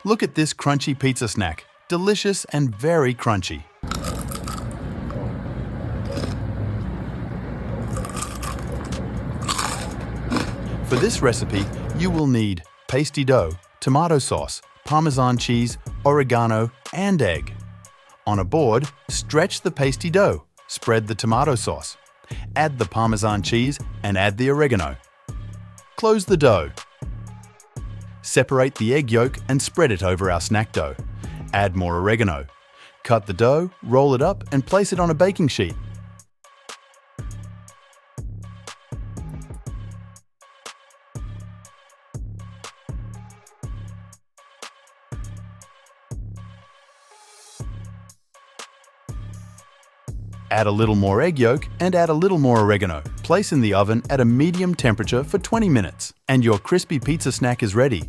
Look at this crunchy pizza snack. Delicious and very crunchy. For this recipe, you will need pasty dough, tomato sauce, Parmesan cheese, oregano, and egg. On a board, stretch the pasty dough, spread the tomato sauce, add the Parmesan cheese and add the oregano. Close the dough. Separate the egg yolk and spread it over our snack dough. Add more oregano. Cut the dough, roll it up and place it on a baking sheet. Add a little more egg yolk and add a little more oregano. Place in the oven at a medium temperature for 20 minutes, and your crispy pizza snack is ready.